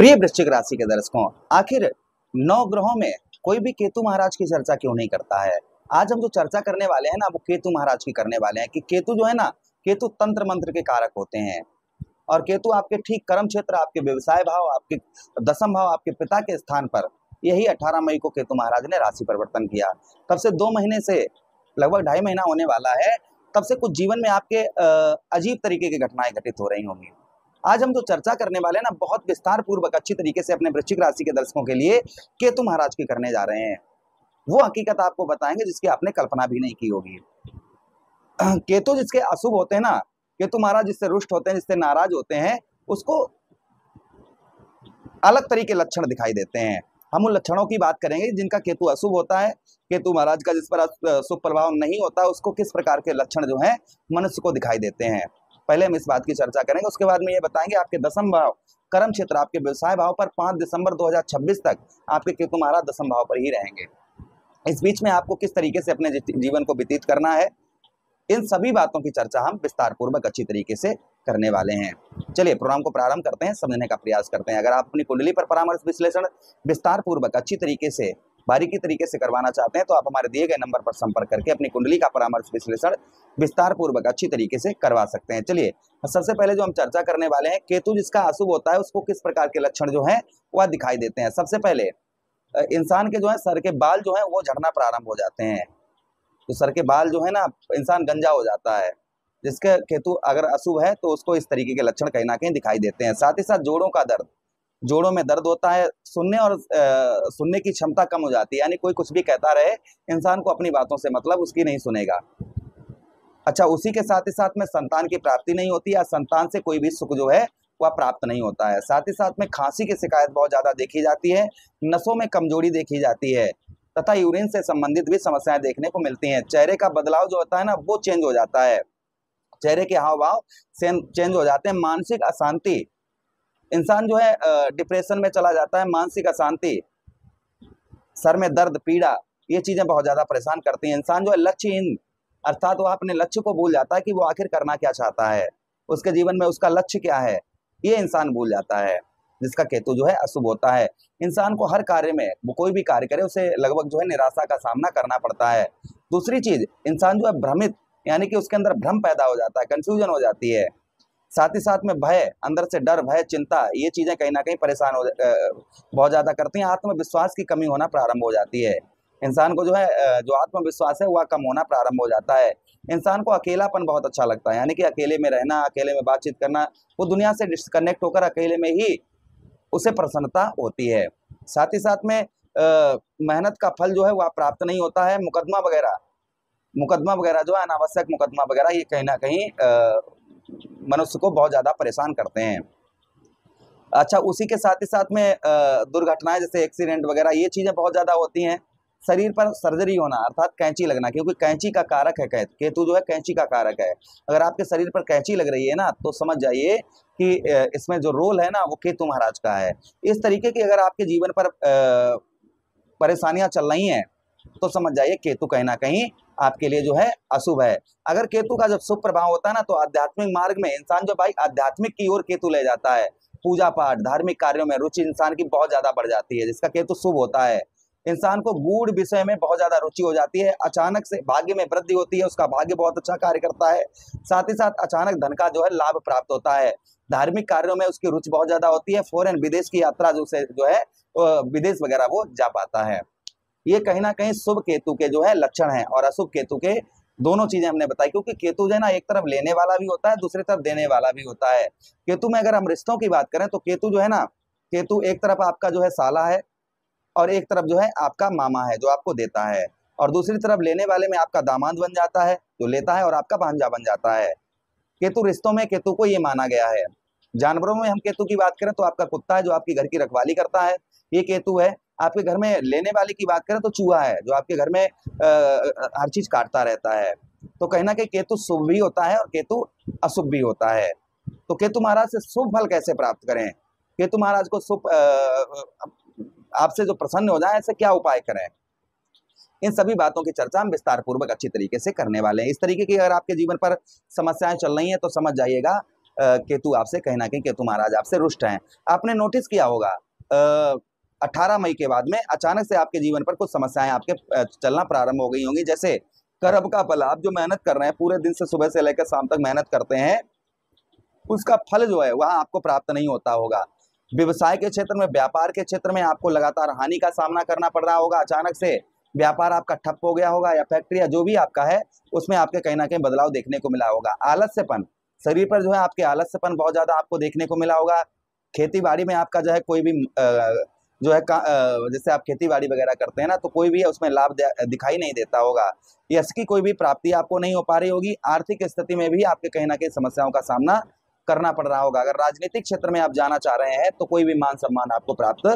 प्रिय वृश्चिक राशि के दर्शकों, आखिर नौ ग्रहों में कोई भी केतु महाराज की चर्चा क्यों नहीं करता है। आज हम जो चर्चा करने वाले हैं ना, वो केतु महाराज की करने वाले हैं कि केतु जो है ना, केतु तंत्र मंत्र के कारक होते हैं और केतु आपके ठीक कर्म क्षेत्र, आपके व्यवसाय भाव, आपके दशम भाव, आपके पिता के स्थान पर यही 18 मई को केतु महाराज ने राशि परिवर्तन किया। तब से 2 महीने से लगभग 2.5 महीना होने वाला है, तब से कुछ जीवन में आपके अजीब तरीके की घटनाएं घटित हो रही होंगी। आज हम जो चर्चा करने वाले हैं ना, बहुत विस्तार पूर्वक अच्छी तरीके से अपने वृश्चिक राशि के दर्शकों के लिए केतु महाराज की करने जा रहे हैं। वो हकीकत आपको बताएंगे जिसकी आपने कल्पना भी नहीं की होगी। केतु जिसके अशुभ होते हैं ना, केतु महाराज जिससे रुष्ट होते हैं, जिससे नाराज होते हैं, उसको अलग तरह के लक्षण दिखाई देते हैं। हम उन लक्षणों की बात करेंगे जिनका केतु अशुभ होता है। केतु महाराज का जिस पर शुभ प्रभाव नहीं होता, उसको किस प्रकार के लक्षण जो है मनुष्य को दिखाई देते हैं। पहले हम इस बात की चर्चा करेंगे, उसके बाद में ये बताएंगे आपके दशम भाव, कर्म क्षेत्र, आपके व्यवसाय भाव पर 5 दिसंबर 2026 तक आपके केतु महाराज दशम भाव पर ही रहेंगे। इस बीच में आपको किस तरीके से अपने जीवन को व्यतीत करना है, इन सभी बातों की चर्चा हम विस्तार पूर्वक अच्छी तरीके से करने वाले हैं। चलिए प्रोग्राम को प्रारंभ करते हैं, समझने का प्रयास करते हैं। अगर आप अपनी कुंडली पर परामर्श विश्लेषण विस्तार पूर्वक अच्छी तरीके से, बारीकी तरीके से करवाना चाहते हैं तो आप हमारे दिए गए नंबर पर संपर्क करके अपनी कुंडली का परामर्श विश्लेषण विस्तार पूर्वक अच्छी तरीके से करवा सकते हैं। चलिए सबसे पहले जो हम चर्चा करने वाले हैं, केतु जिसका अशुभ होता है उसको किस प्रकार के लक्षण जो है वह दिखाई देते हैं। सबसे पहले इंसान के जो है सर के बाल जो है वो झड़ना प्रारंभ हो जाते हैं। तो सर के बाल जो है ना, इंसान गंजा हो जाता है। जिसके केतु अगर अशुभ है तो उसको इस तरीके के लक्षण कहीं ना कहीं दिखाई देते हैं। साथ ही साथ जोड़ों का दर्द, जोड़ों में दर्द होता है, सुनने की क्षमता कम हो जाती है, यानी कोई कुछ भी कहता रहे, इंसान को अपनी बातों से मतलब उसकी नहीं सुनेगा। अच्छा, उसी के साथ ही साथ में संतान की प्राप्ति नहीं होती या संतान से कोई भी सुख जो है वह प्राप्त नहीं होता है। साथ ही साथ में खांसी की शिकायत बहुत ज्यादा देखी जाती है, नसों में कमजोरी देखी जाती है तथा यूरिन से संबंधित भी समस्याएं देखने को मिलती हैं। चेहरे का बदलाव जो होता है ना, वो चेंज हो जाता है, चेहरे के हाव भाव चेंज हो जाते हैं। मानसिक अशांति, इंसान जो है डिप्रेशन में चला जाता है। मानसिक अशांति, सर में दर्द, पीड़ा, ये चीजें बहुत ज्यादा परेशान करती हैं। इंसान जो है लक्ष्यहीन, अर्थात वो अपने लक्ष्य को भूल जाता है कि वो आखिर करना क्या चाहता है, उसके जीवन में उसका लक्ष्य क्या है, ये इंसान भूल जाता है जिसका केतु जो है अशुभ होता है। इंसान को हर कार्य में, वो कोई भी कार्य करे, उसे लगभग जो है निराशा का सामना करना पड़ता है। दूसरी चीज, इंसान जो है भ्रमित, यानी कि उसके अंदर भ्रम पैदा हो जाता है, कंफ्यूजन हो जाती है। साथ ही साथ में भय, अंदर से डर, भय, चिंता, ये चीजें कहीं ना कहीं परेशान हो बहुत ज्यादा करती हैं। आत्मविश्वास की कमी होना प्रारंभ हो जाती है। इंसान को जो है जो आत्मविश्वास है वह कम होना प्रारंभ हो जाता है। इंसान को अकेलापन बहुत अच्छा लगता है, यानी कि अकेले में रहना, अकेले में बातचीत करना, वो दुनिया से डिस्कनेक्ट होकर अकेले में ही उसे प्रसन्नता होती है। साथ ही साथ में मेहनत का फल जो है वह प्राप्त नहीं होता है। मुकदमा वगैरह जो है, अनावश्यक मुकदमा वगैरह, ये कहीं ना कहीं मनुष्य को बहुत ज्यादा परेशान करते हैं। अच्छा, उसी के साथ ही साथ में दुर्घटनाएं जैसे एक्सीडेंट वगैरह, ये चीजें बहुत ज्यादा होती हैं। शरीर पर सर्जरी होना, अर्थात कैंची लगना, क्योंकि कैंची का कारक है केतु जो है, कैंची का कारक है। अगर आपके शरीर पर कैंची लग रही है ना, तो समझ जाइए कि इसमें जो रोल है ना वो केतु महाराज का है। इस तरीके की अगर आपके जीवन पर परेशानियां चल रही हैं तो समझ जाइए केतु कहीं ना कहीं आपके लिए जो है अशुभ है। अगर केतु का जब शुभ प्रभाव होता है ना, तो आध्यात्मिक मार्ग में इंसान जो भाई आध्यात्मिक की ओर केतु ले जाता है। पूजा पाठ, धार्मिक कार्यों में रुचि इंसान की बहुत ज्यादा बढ़ जाती है, जिसका केतु शुभ होता है। इंसान को गूढ़ विषय में बहुत ज्यादा रुचि हो जाती है। अचानक से भाग्य में वृद्धि होती है, उसका भाग्य बहुत अच्छा कार्य करता है। साथ ही साथ अचानक धन का जो है लाभ प्राप्त होता है। धार्मिक कार्यों में उसकी रुचि बहुत ज्यादा होती है। फॉरेन, विदेश की यात्रा जो है विदेश वगैरह वो जा पाता है। ये कहीं ना कहीं शुभ केतु के जो है लक्षण है, और अशुभ केतु के दोनों चीजें हमने बताई, क्योंकि केतु जो है ना एक तरफ लेने वाला भी होता है, दूसरी तरफ देने वाला भी होता है। केतु में अगर हम रिश्तों की बात करें तो केतु जो है ना, केतु एक तरफ आपका जो है साला है और एक तरफ जो है आपका मामा है जो आपको देता है, और दूसरी तरफ लेने वाले में आपका दामाद बन जाता है जो लेता है, और आपका भांजा बन जाता है। केतु रिश्तों में केतु को ये माना गया है। जानवरों में हम केतु की बात करें तो आपका कुत्ता है जो आपकी घर की रखवाली करता है, ये केतु है। आपके घर में लेने वाले की बात करें तो चूहा है जो आपके घर में हर चीज काटता रहता है। तो कहीं ना कहीं केतु शुभ भी होता है और केतु अशुभ भी होता है। तो केतु महाराज से शुभ फल कैसे प्राप्त करें, केतु महाराज को शुभ आपसे जो प्रसन्न हो जाए, ऐसे क्या उपाय करें, इन सभी बातों की चर्चा हम विस्तार पूर्वक अच्छी तरीके से करने वाले हैं। इस तरीके की अगर आपके जीवन पर समस्याएं चल रही हैं तो समझ जाइएगा केतु आपसे कहीं ना कहीं केतु महाराज आपसे रुष्ट हैं। आपने नोटिस किया होगा 18 मई के बाद में अचानक से आपके जीवन पर कुछ समस्याएं आपके चलना प्रारंभ हो गई होंगी। जैसे कर्म का फल, आप जो मेहनत कर रहे हैं, पूरे दिन से सुबह से लेकर शाम तक मेहनत करते हैं, उसका फल जो है वह आपको प्राप्त नहीं होता होगा। व्यवसाय के क्षेत्र में, व्यापार के क्षेत्र में आपको लगातार हानि का सामना करना पड़ रहा होगा। अचानक से व्यापार आपका ठप हो गया होगा, या फैक्ट्री या जो भी आपका है उसमें आपके कहीं ना कहीं बदलाव देखने को मिला होगा। आलस्यपन, शरीर पर जो है आपके आलस्यपन बहुत ज्यादा आपको देखने को मिला होगा। खेती बाड़ी में आपका जो है कोई भी जो है जैसे आप खेती बाड़ी वगैरह करते हैं ना, तो कोई भी उसमें लाभ दिखाई नहीं देता होगा। यश की कोई भी प्राप्ति आपको नहीं हो पा रही होगी। आर्थिक स्थिति में भी आपके कहीं ना कहीं समस्याओं का सामना करना पड़ रहा होगा। अगर राजनीतिक क्षेत्र में आप जाना चाह रहे हैं तो कोई भी मान सम्मान आपको प्राप्त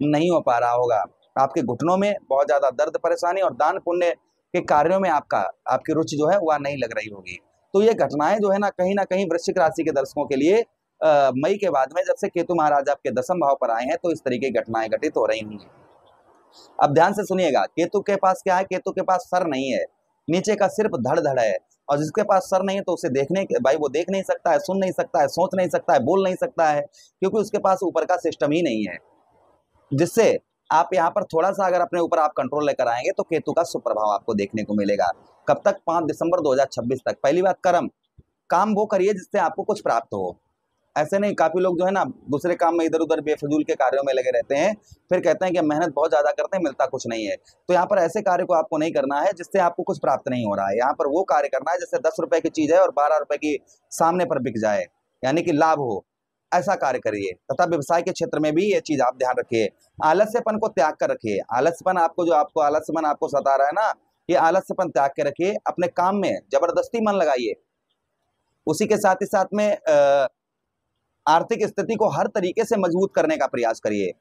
नहीं हो पा रहा होगा। आपके घुटनों में बहुत ज्यादा दर्द परेशानी और दान पुण्य के कार्यों में आपकी रुचि जो है वह नहीं लग रही होगी। तो ये घटनाएं जो है ना कहीं वृश्चिक राशि के दर्शकों के लिए मई के बाद में, जब से केतु महाराज आपके दशम भाव पर आए हैं, तो इस तरीके की घटनाएं घटित हो रही होंगी। अब ध्यान से सुनिएगा, केतु के पास क्या है? केतु के पास सर नहीं है, नीचे का सिर्फ धड़ है। और जिसके पास सर नहीं है तो उसे भाई वो देख नहीं सकता है, सुन नहीं सकता है, सोच नहीं सकता है, बोल नहीं सकता है, क्योंकि उसके पास ऊपर का सिस्टम ही नहीं है। जिससे आप यहाँ पर थोड़ा सा अगर अपने ऊपर आप कंट्रोल लेकर आएंगे तो केतु का सुप्रभाव आपको देखने को मिलेगा। कब तक? 5 दिसंबर 2026 तक। पहली बात, कर्म, काम वो करिए जिससे आपको कुछ प्राप्त हो। ऐसे नहीं, काफी लोग जो है ना दूसरे काम में इधर उधर बेफजूल के कार्यों में लगे रहते हैं, फिर कहते हैं कि मेहनत बहुत ज्यादा करते हैं, मिलता कुछ नहीं है। तो यहाँ पर ऐसे कार्य को आपको नहीं करना है जिससे आपको कुछ प्राप्त नहीं हो रहा है। यहाँ पर वो कार्य करना है जैसे 10 रुपए की चीज है और 12 रुपए की सामने पर बिक जाए, यानी कि लाभ हो, ऐसा कार्य करिए। तथा व्यवसाय के क्षेत्र में भी ये चीज आप ध्यान रखिए। आलस्यपन को त्याग कर रखिए। आलस्यपन आपको आलस्यपन आपको सता रहा है ना, ये आलस्यपन त्याग के रखिए। अपने काम में जबरदस्ती मन लगाइए। उसी के साथ ही साथ में आर्थिक स्थिति को हर तरीके से मजबूत करने का प्रयास करिए।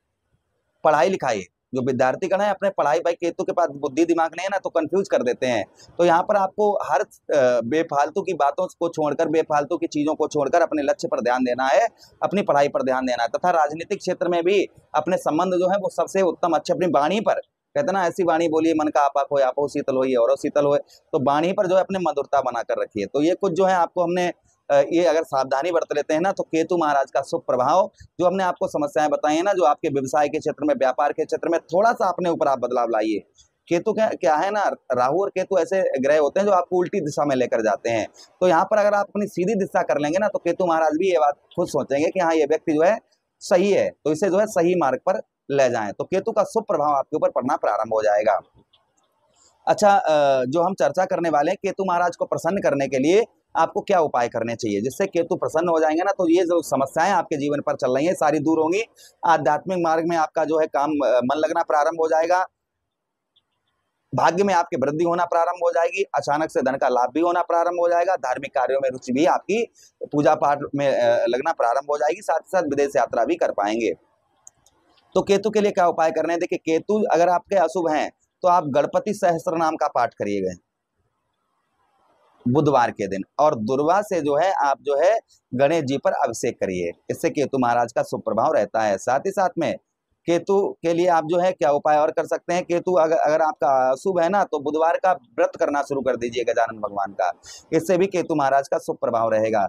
पढ़ाई लिखाई, जो विद्यार्थीगण है अपने पढ़ाई, भाई केतु के पास बुद्धि दिमाग नहीं है ना, तो कंफ्यूज कर देते हैं। तो यहाँ पर आपको हर बेफालतू की बातों को छोड़कर, बेफालतू की चीजों को छोड़कर अपने लक्ष्य पर ध्यान देना है, अपनी पढ़ाई पर ध्यान देना है। तथा राजनीतिक क्षेत्र में भी अपने संबंध जो है वो सबसे उत्तम अच्छे, अपनी वाणी पर, कहते ना ऐसी वाणी बोलिए मन का आपा खोए, आपो शीतल होइए और शीतल होए। तो वाणी पर जो है अपने मधुरता बनाकर रखिए। तो ये कुछ जो है आपको हमने ये अगर सावधानी बरत लेते हैं ना, तो केतु महाराज का शुभ प्रभाव जो हमने आपको समस्याएं बताई है ना, जो आपके व्यवसाय के क्षेत्र में, व्यापार के क्षेत्र में, थोड़ा सा अपने ऊपर आप बदलाव लाइए। केतु क्या है ना, राहु और केतु ऐसे ग्रह होते हैं जो आपको उल्टी दिशा में लेकर जाते हैं। तो यहाँ पर अगर आप अपनी सीधी दिशा कर लेंगे ना, तो केतु महाराज भी ये बात खुद सोचेंगे कि हाँ ये व्यक्ति जो है सही है, तो इसे जो है सही मार्ग पर ले जाएं। तो केतु का शुभ प्रभाव आपके ऊपर पड़ना प्रारंभ हो जाएगा। अच्छा, जो हम चर्चा करने वाले हैं, केतु महाराज को प्रसन्न करने के लिए आपको क्या उपाय करने चाहिए जिससे केतु प्रसन्न हो जाएंगे ना, तो ये जो समस्याएं आपके जीवन पर चल रही हैं सारी दूर होंगी। आध्यात्मिक मार्ग में आपका जो है काम मन लगना प्रारंभ हो जाएगा। भाग्य में आपकी वृद्धि होना प्रारंभ हो जाएगी। अचानक से धन का लाभ भी होना प्रारंभ हो जाएगा। धार्मिक कार्यों में रुचि भी आपकी पूजा पाठ में लगना प्रारंभ हो जाएगी। साथ ही साथ विदेश यात्रा भी कर पाएंगे। तो केतु के लिए क्या उपाय करने हैं? देखिए, केतु अगर आपके अशुभ हैं तो आप गणपति सहस्त्र नाम का पाठ करिएगा बुधवार के दिन, और दुर्वा से जो है आप जो है गणेश जी पर अभिषेक करिए। इससे केतु महाराज का शुभ प्रभाव रहता है। साथ ही साथ में केतु के लिए आप जो है क्या उपाय और कर सकते हैं? केतु अगर आपका अशुभ है ना, तो बुधवार का व्रत करना शुरू कर दीजिए गजानन भगवान का। इससे भी केतु महाराज का शुभ प्रभाव रहेगा।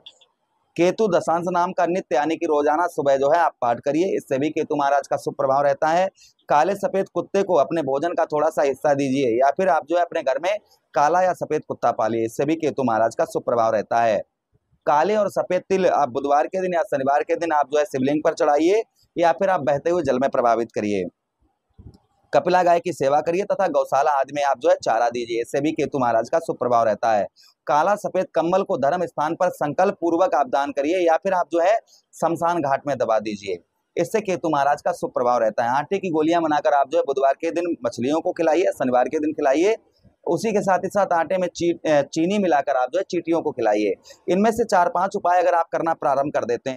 केतु दशांश नाम का नित्य, यानी कि रोजाना सुबह जो है आप पाठ करिए। इससे भी केतु महाराज का शुभ प्रभाव रहता है। काले सफेद कुत्ते को अपने भोजन का थोड़ा सा हिस्सा दीजिए, या फिर आप जो है अपने घर में काला या सफेद कुत्ता पालिए। इससे भी केतु महाराज का शुभ प्रभाव रहता है। काले और सफेद तिल आप बुधवार के दिन या शनिवार के दिन आप जो है शिवलिंग पर चढ़ाइए, या फिर आप बहते हुए जल में प्रभावित करिए। कपिला गाय की सेवा करिए तथा गौशाला आदि में आप जो है चारा दीजिए। इससे भी केतु महाराज का शुभ प्रभाव रहता है। काला सफेद कम्बल को धर्म स्थान पर संकल्प पूर्वक आप दान करिए, या फिर आप जो है शमशान घाट में दबा दीजिए। इससे केतु महाराज का शुभ प्रभाव रहता है। आटे की गोलियां बनाकर आप जो है बुधवार के दिन मछलियों को खिलाइए, शनिवार के दिन खिलाइए। उसी के साथ ही साथ आटे में चीनी मिलाकर आप जो है चींटियों को खिलाइए। इनमें से 4-5 उपाय अगर आप करना प्रारंभ कर देते हैं